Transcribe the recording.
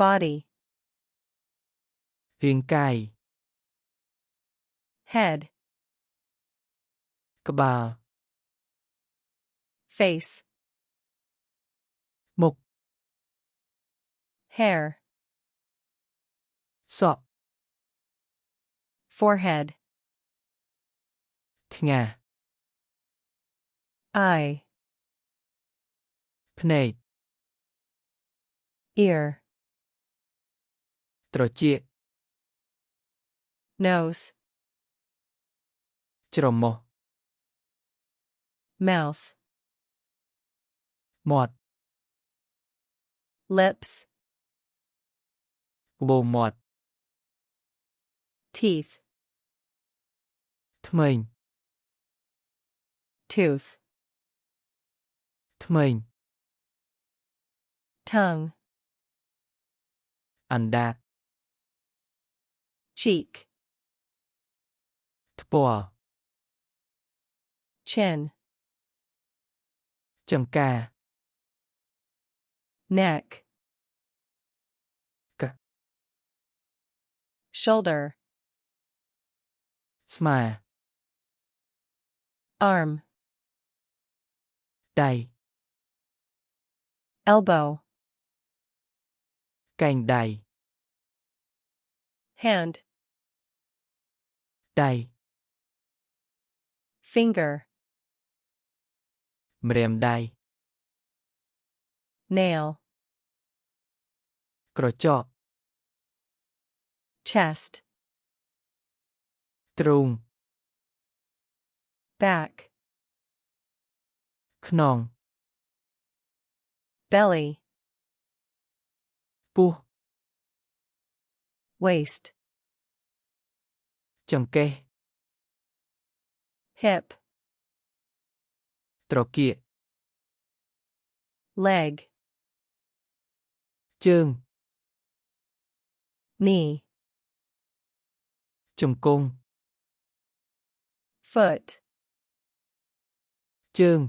body រាងកាយ head ក្បាល face មុខ hair សក់ forehead ថ្ងា eye ភ្នែក ear ត្រចៀក nose ច្រមុះ mouth មាត់ lips ក្បូរមាត់ teeth ធ្មេញ tooth ធ្មេញ tongue អណ្ដាត cheek ថ្ពាល់ chin ចង្កា neck ក shoulder ស្មា arm ដៃ elbow កែងដៃ hand ដៃ finger ម្រាមដៃ nail ក្រចក chest ទ្រូង back ខ្នង belly ពោះ waist ចង្កេះ hip ត្រគាក leg ជើង knee ជង្គង់ foot ជើង